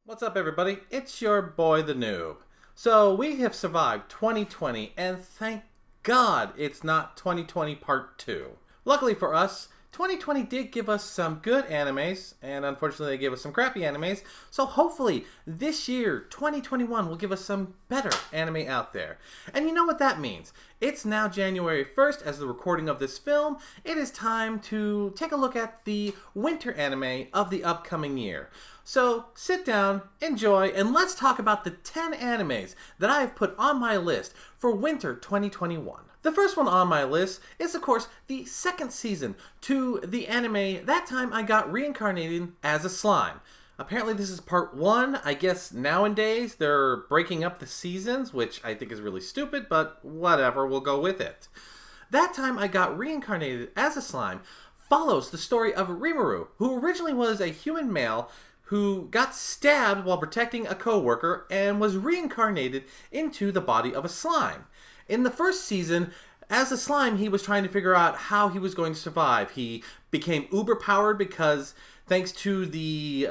What's up, everybody? It's your boy, the Noob. So, we have survived 2020, and thank God it's not 2020 Part 2. Luckily for us, 2020 did give us some good animes, and unfortunately they gave us some crappy animes, so hopefully this year, 2021, will give us some better anime out there. And you know what that means. It's now January 1st as the recording of this film. It is time to take a look at the winter anime of the upcoming year. So sit down, enjoy, and let's talk about the 10 animes that I have put on my list for winter 2021. The first one on my list is, of course, the second season to the anime That Time I Got Reincarnated as a Slime. Apparently this is part 1. I guess nowadays they're breaking up the seasons, which I think is really stupid, but whatever, we'll go with it. That Time I Got Reincarnated as a Slime follows the story of Rimuru, who originally was a human male who got stabbed while protecting a co-worker and was reincarnated into the body of a slime. In the first season, as a slime, he was trying to figure out how he was going to survive. He became uber-powered because, thanks to the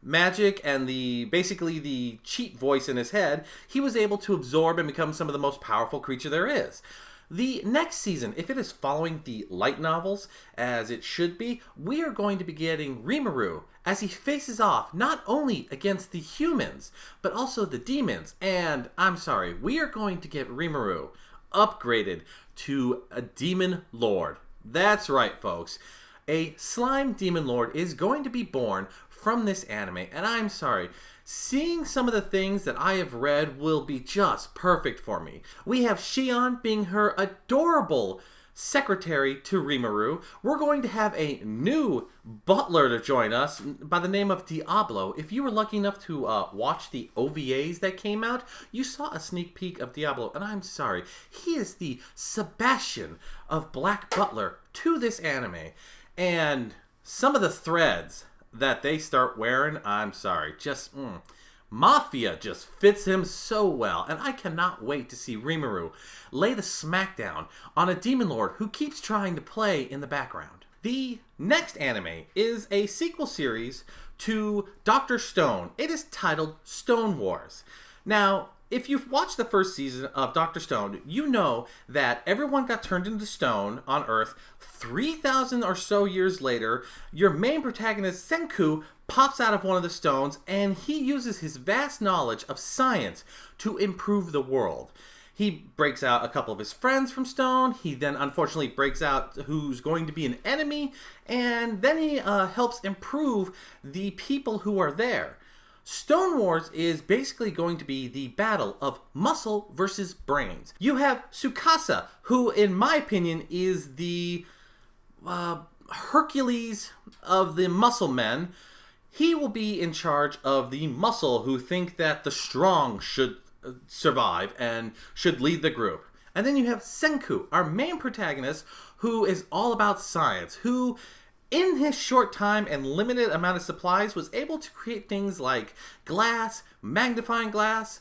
magic and basically the cheat voice in his head, he was able to absorb and become some of the most powerful creature there is. The next season, if it is following the light novels, as it should be, we are going to be getting Rimuru as he faces off not only against the humans, but also the demons. And, I'm sorry, we are going to get Rimuru upgraded to a demon lord. That's right, folks. A slime demon lord is going to be born from this anime, and I'm sorry, seeing some of the things that I have read will be just perfect for me. We have Shion being her adorable secretary to Rimuru. We're going to have a new butler to join us by the name of Diablo. If you were lucky enough to watch the OVAs that came out, you saw a sneak peek of Diablo, and I'm sorry, he is the Sebastian of Black Butler to this anime. And some of the threads that they start wearing, I'm sorry, just Mafia just fits him so well, and I cannot wait to see Rimuru lay the smackdown on a demon lord who keeps trying to play in the background. The next anime is a sequel series to Dr. Stone. It is titled Stone Wars. Now, if you've watched the first season of Dr. Stone, you know that everyone got turned into stone on Earth. 3,000 or so years later, your main protagonist, Senku, pops out of one of the stones, and he uses his vast knowledge of science to improve the world. He breaks out a couple of his friends from stone. He then unfortunately breaks out who's going to be an enemy, and then he helps improve the people who are there. Stone Wars is basically going to be the battle of muscle versus brains. You have Tsukasa, who in my opinion is the Hercules of the muscle men. He will be in charge of the muscle who think that the strong should survive and should lead the group. And then you have Senku, our main protagonist, who is all about science, who in his short time and limited amount of supplies was able to create things like glass, magnifying glass,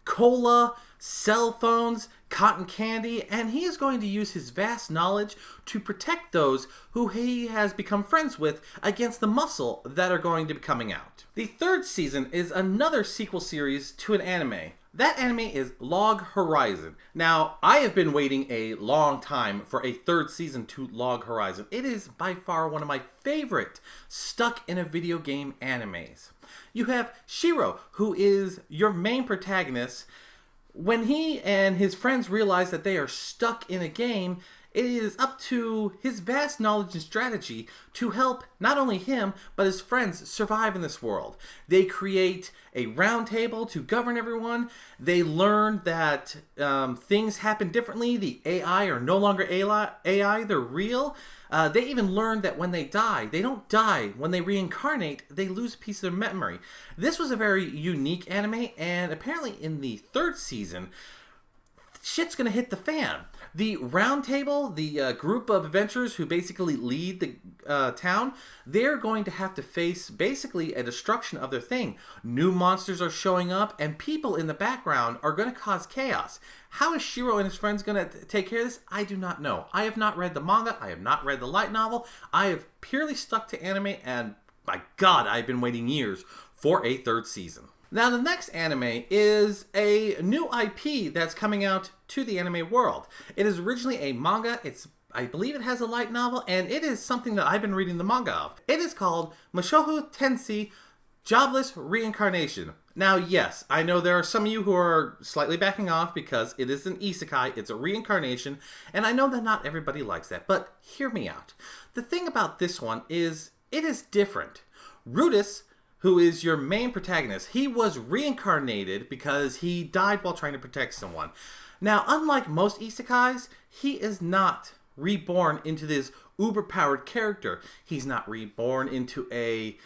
cola, cell phones, cotton candy, and he is going to use his vast knowledge to protect those who he has become friends with against the muscle that are going to be coming out. The third season is another sequel series to an anime. That anime is Log Horizon. Now, I have been waiting a long time for a third season to Log Horizon. It is by far one of my favorite stuck in a video game animes. You have Shiro, who is your main protagonist. When he and his friends realize that they are stuck in a game, it is up to his vast knowledge and strategy to help not only him, but his friends survive in this world. They create a round table to govern everyone. They learn that things happen differently. The AI are no longer AI, they're real. They even learn that when they die, they don't die. When they reincarnate, they lose a piece of their memory. This was a very unique anime, and apparently in the third season, shit's gonna hit the fan. The round table, the group of adventurers who basically lead the town, they're going to have to face basically a destruction of their thing. New monsters are showing up, and people in the background are going to cause chaos. How is Shiro and his friends going to take care of this? I do not know. I have not read the manga. I have not read the light novel. I have purely stuck to anime, and by God, I've been waiting years for a third season. Now, the next anime is a new IP that's coming out to the anime world. It is originally a manga. I believe it has a light novel, and it is something that I've been reading the manga of. It is called Mushoku Tensei Jobless Reincarnation. Now, yes, I know there are some of you who are slightly backing off because it is an isekai, it's a reincarnation, and I know that not everybody likes that, but hear me out. The thing about this one is, it is different. Rudis, who is your main protagonist, he was reincarnated because he died while trying to protect someone. Now, unlike most isekais, he is not reborn into this uber-powered character. He's not reborn into a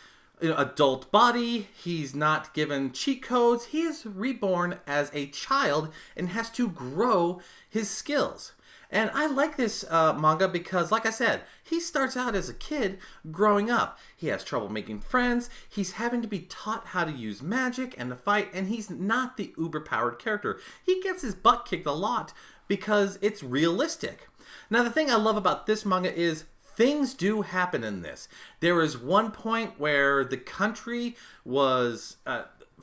adult body. He's not given cheat codes. He is reborn as a child and has to grow his skills. And I like this manga because, like I said, he starts out as a kid growing up. He has trouble making friends. He's having to be taught how to use magic and to fight, and he's not the uber-powered character. He gets his butt kicked a lot because it's realistic. Now, the thing I love about this manga is things do happen in this. There is one point where the country was,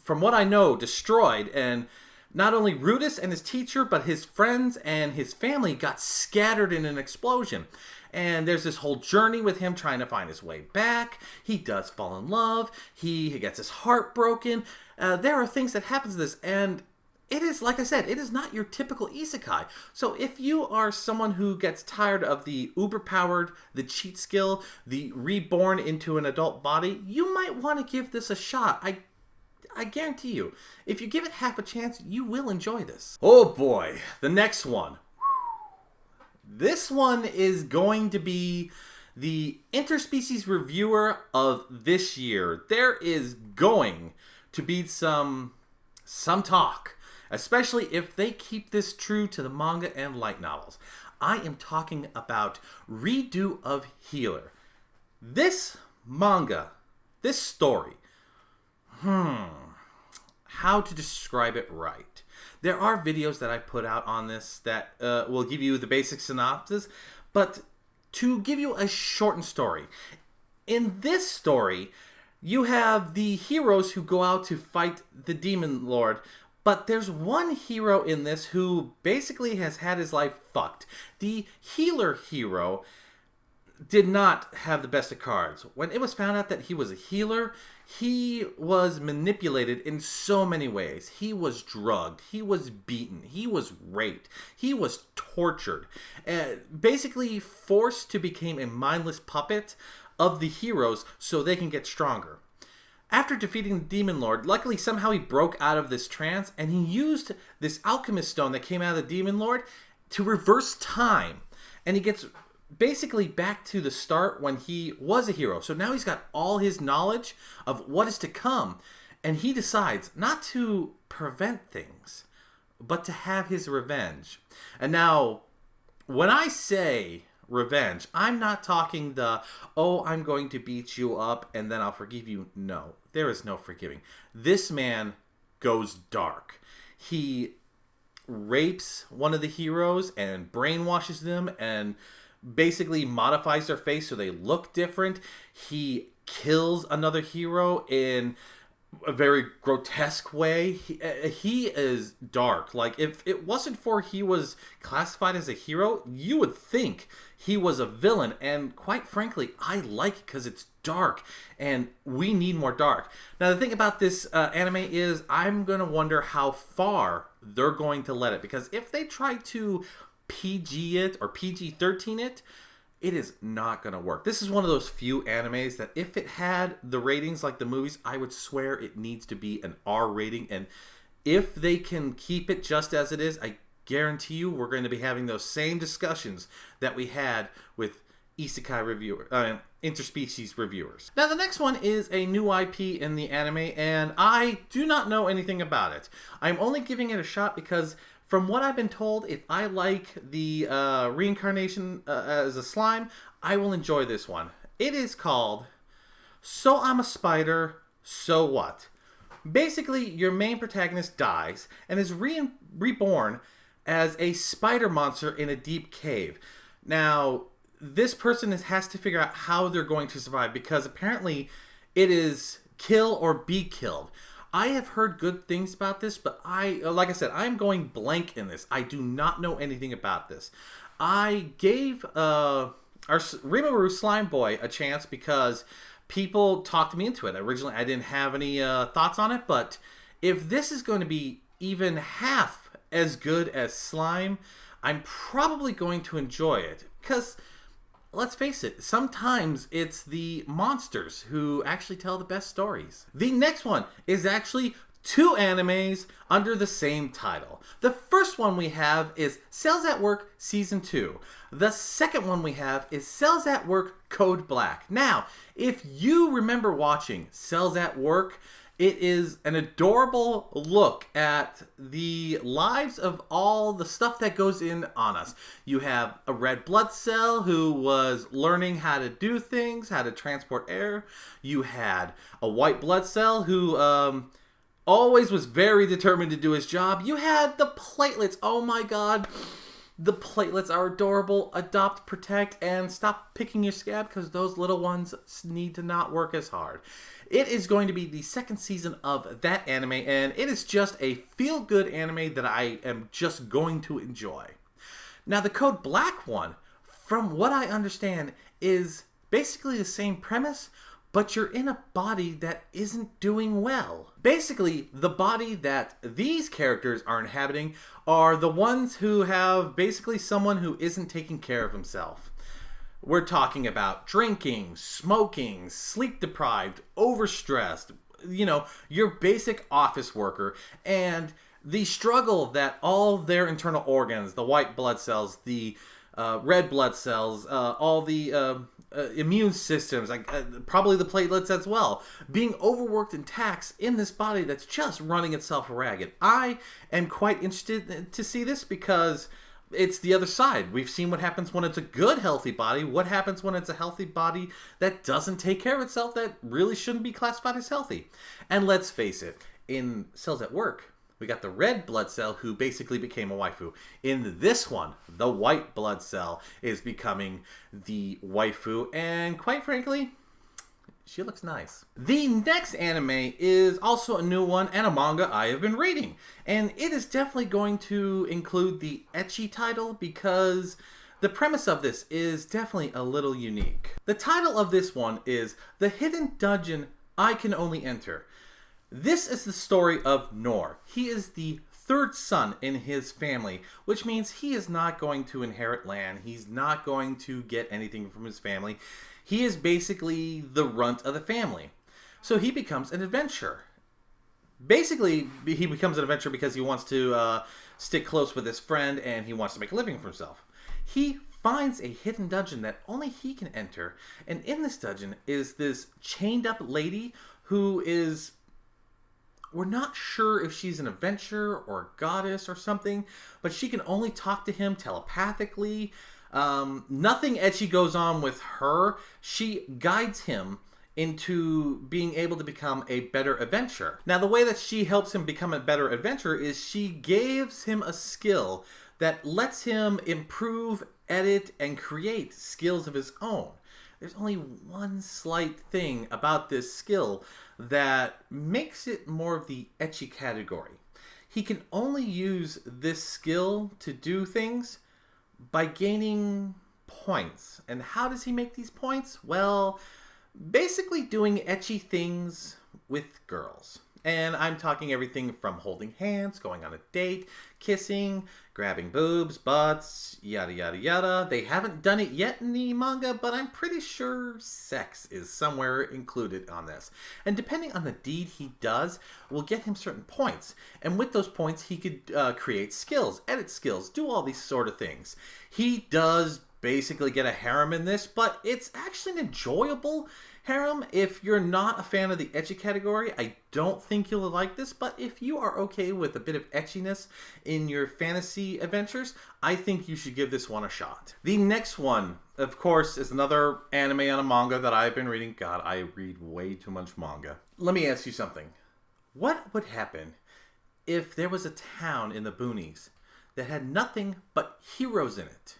from what I know, destroyed, and not only Rudis and his teacher, but his friends and his family got scattered in an explosion. And there's this whole journey with him trying to find his way back. He does fall in love. He gets his heart broken. There are things that happen to this, and it is, like I said, it is not your typical isekai. So if you are someone who gets tired of the uber-powered, the cheat skill, the reborn into an adult body, you might want to give this a shot. I guarantee you, if you give it half a chance, you will enjoy this. Oh boy, the next one. This one is going to be the interspecies reviewer of this year. There is going to be some talk, especially if they keep this true to the manga and light novels. I am talking about Redo of Healer. This manga, this story, how to describe it right. There are videos that I put out on this that will give you the basic synopsis, but to give you a shortened story, in this story, you have the heroes who go out to fight the Demon Lord, but there's one hero in this who basically has had his life fucked. The healer hero did not have the best of cards. When it was found out that he was a healer, he was manipulated in so many ways. He was drugged, he was beaten, he was raped, he was tortured, basically forced to become a mindless puppet of the heroes so they can get stronger. After defeating the Demon Lord, luckily somehow he broke out of this trance, and he used this alchemist stone that came out of the Demon Lord to reverse time. And he gets basically back to the start when he was a hero. So now he's got all his knowledge of what is to come. And he decides not to prevent things, but to have his revenge. And now, when I say revenge, I'm not talking the, oh, I'm going to beat you up and then I'll forgive you. No, there is no forgiving. This man goes dark. He rapes one of the heroes and brainwashes them and basically modifies their face so they look different. He kills another hero in a very grotesque way. He is dark. Like, if it wasn't for he was classified as a hero, you would think he was a villain. And quite frankly, I like it because it's dark, and we need more dark. Now, the thing about this anime is I'm going to wonder how far they're going to let it, because if they try to PG it or PG-13 it, it is not going to work. This is one of those few animes that if it had the ratings like the movies, I would swear it needs to be an R rating. And if they can keep it just as it is, I guarantee you we're going to be having those same discussions that we had with isekai interspecies reviewers. Now, the next one is a new IP in the anime, and I do not know anything about it. I'm only giving it a shot because from what I've been told, if I like the reincarnation as a slime, I will enjoy this one. It is called So I'm a Spider, So What? Basically, your main protagonist dies and is reborn as a spider monster in a deep cave. Now, this person has to figure out how they're going to survive, because apparently it is kill or be killed. I have heard good things about this, but like I said, I'm going blank in this. I do not know anything about this. I gave our Rimuru Slime Boy a chance because people talked me into it. Originally, I didn't have any thoughts on it, but if this is going to be even half as good as Slime, I'm probably going to enjoy it. Because, let's face it, sometimes it's the monsters who actually tell the best stories. The next one is actually two animes under the same title. The first one we have is Cells at Work Season 2. The second one we have is Cells at Work Code Black. Now, if you remember watching Cells at Work, it is an adorable look at the lives of all the stuff that goes in on us. You have a red blood cell who was learning how to do things, how to transport air. You had a white blood cell who always was very determined to do his job. You had the platelets. Oh my god. The platelets are adorable. Adopt, protect, and stop picking your scab because those little ones need to not work as hard. It is going to be the second season of that anime, and it is just a feel-good anime that I am just going to enjoy. Now, the Code Black one, from what I understand, is basically the same premise, but you're in a body that isn't doing well. Basically, the body that these characters are inhabiting are the ones who have basically someone who isn't taking care of himself. We're talking about drinking, smoking, sleep-deprived, overstressed, your basic office worker, and the struggle that all their internal organs, the white blood cells, the red blood cells, all the immune systems, probably the platelets as well, being overworked and taxed in this body that's just running itself ragged. I am quite interested to see this because it's the other side. We've seen what happens when it's a good, healthy body. What happens when it's a healthy body that doesn't take care of itself, that really shouldn't be classified as healthy. And let's face it, in Cells at Work, we got the red blood cell who basically became a waifu. In this one, the white blood cell is becoming the waifu, and quite frankly, she looks nice. The next anime is also a new one and a manga I have been reading. And it is definitely going to include the ecchi title because the premise of this is definitely a little unique. The title of this one is The Hidden Dungeon I Can Only Enter. This is the story of Nor. He is the third son in his family, which means he is not going to inherit land. He's not going to get anything from his family. He is basically the runt of the family. So he becomes an adventurer. Basically, he becomes an adventurer because he wants to stick close with his friend and he wants to make a living for himself. He finds a hidden dungeon that only he can enter. And in this dungeon is this chained up lady who is... We're not sure if she's an adventurer or a goddess or something, but she can only talk to him telepathically. Nothing ecchi goes on with her. She guides him into being able to become a better adventurer. Now, the way that she helps him become a better adventurer is she gives him a skill that lets him improve, edit, and create skills of his own. There's only one slight thing about this skill that makes it more of the ecchi category. He can only use this skill to do things by gaining points. And how does he make these points? Well, basically doing ecchi things with girls. And I'm talking everything from holding hands, going on a date, kissing, grabbing boobs, butts, yada yada yada. They haven't done it yet in the manga, but I'm pretty sure sex is somewhere included on this. And depending on the deed he does, will get him certain points. And with those points, he could create skills, edit skills, do all these sort of things. He does basically get a harem in this, but it's actually an enjoyable harem. If you're not a fan of the ecchi category, I don't think you'll like this, but if you are okay with a bit of etchiness in your fantasy adventures, I think you should give this one a shot. The next one, of course, is another anime and a manga that I've been reading. God, I read way too much manga. Let me ask you something. What would happen if there was a town in the boonies that had nothing but heroes in it?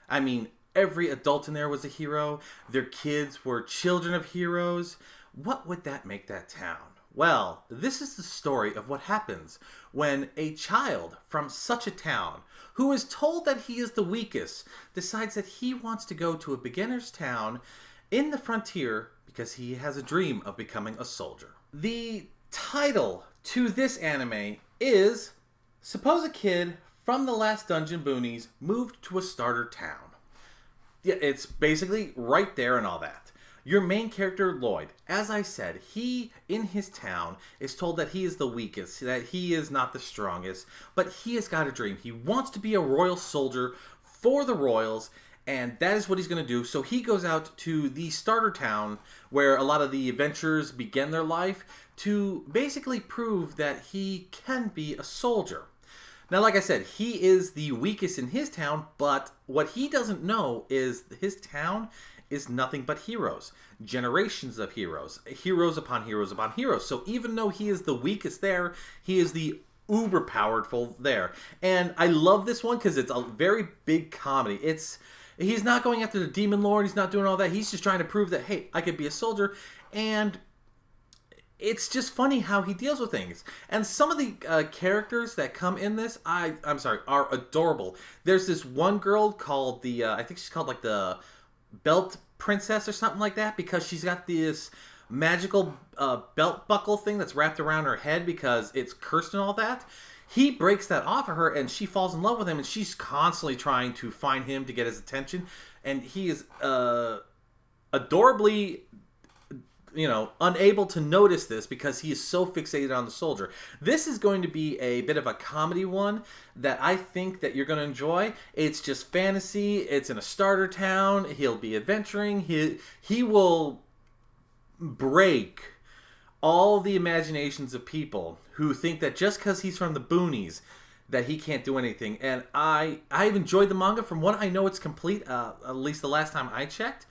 I mean, every adult in there was a hero. Their kids were children of heroes. what would that make that town? Well, this is the story of what happens when a child from such a town, who is told that he is the weakest, decides that he wants to go to a beginner's town in the frontier because he has a dream of becoming a soldier. The title to this anime is, suppose a kid from the last dungeon boonies moved to a starter town. Yeah, it's basically right there and all that. Your main character, Lloyd, as I said, he, in his town, is told that he is the weakest, that he is not the strongest, but he has got a dream. He wants to be a royal soldier for the royals, and that is what he's going to do. So he goes out to the starter town, where a lot of the adventurers begin their life, to basically prove that he can be a soldier. Now, like I said, he is the weakest in his town, but what he doesn't know is his town is nothing but heroes. Generations of heroes. Heroes upon heroes upon heroes. So even though he is the weakest there, he is the uber powerful there. And I love this one because it's a very big comedy. He's not going after the demon lord. He's not doing all that. He's just trying to prove that, hey, I could be a soldier. And it's just funny how he deals with things. And some of the characters that come in this, are adorable. There's this one girl called I think she's called like the Belt Princess or something like that, because she's got this magical belt buckle thing that's wrapped around her head because it's cursed and all that. He breaks that off of her and she falls in love with him, and she's constantly trying to find him to get his attention, and he is adorably unable to notice this because he is so fixated on the soldier. This is going to be a bit of a comedy one that I think that you're going to enjoy. It's just fantasy. It's in a starter town. He'll be adventuring. He will break all the imaginations of people who think that just because he's from the boonies that he can't do anything. And I've enjoyed the manga. From what I know, it's complete, at least the last time I checked.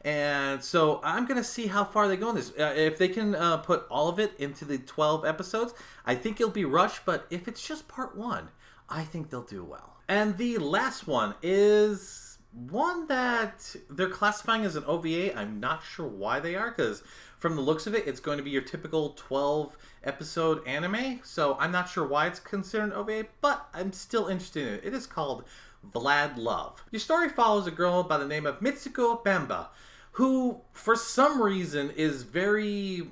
And so I'm going to see how far they go in this. If they can put all of it into the 12 episodes, I think it'll be rushed. But if it's just part one, I think they'll do well. And the last one is one that they're classifying as an OVA. I'm not sure why they are, because from the looks of it, it's going to be your typical 12-episode anime. So I'm not sure why it's considered an OVA, but I'm still interested in it. It is called Vlad Love. Your story follows a girl by the name of Mitsuko Bemba, who, for some reason, is very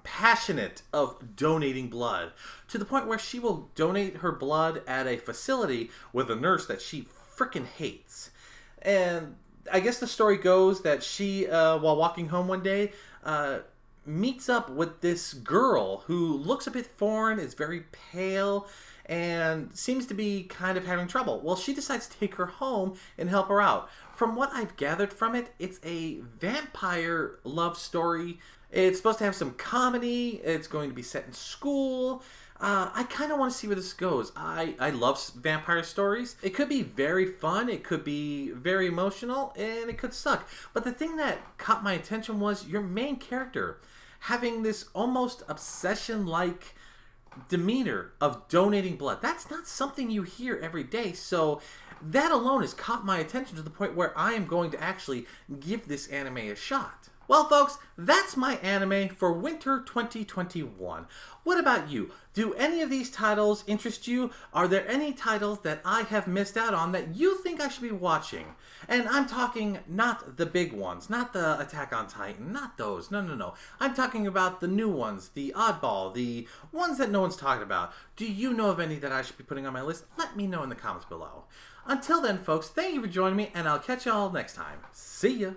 passionate of donating blood, to the point where she will donate her blood at a facility with a nurse that she freaking hates. And I guess the story goes that she, while walking home one day, meets up with this girl who looks a bit foreign, is very pale, and seems to be kind of having trouble. Well, she decides to take her home and help her out. From what I've gathered from it, it's a vampire love story. It's supposed to have some comedy. It's going to be set in school. I kind of want to see where this goes. I love vampire stories. It could be very fun. It could be very emotional. And it could suck. But the thing that caught my attention was your main character having this almost obsession-like demeanor of donating blood. That's not something you hear every day. So that alone has caught my attention to the point where I am going to actually give this anime a shot. Well, folks, that's my anime for winter 2021. What about you? Do any of these titles interest you? Are there any titles that I have missed out on that you think I should be watching? And I'm talking not the big ones, not the Attack on Titan, not those. No. I'm talking about the new ones, the oddball, the ones that no one's talking about. Do you know of any that I should be putting on my list? Let me know in the comments below. Until then, folks, thank you for joining me, and I'll catch y'all next time. See ya!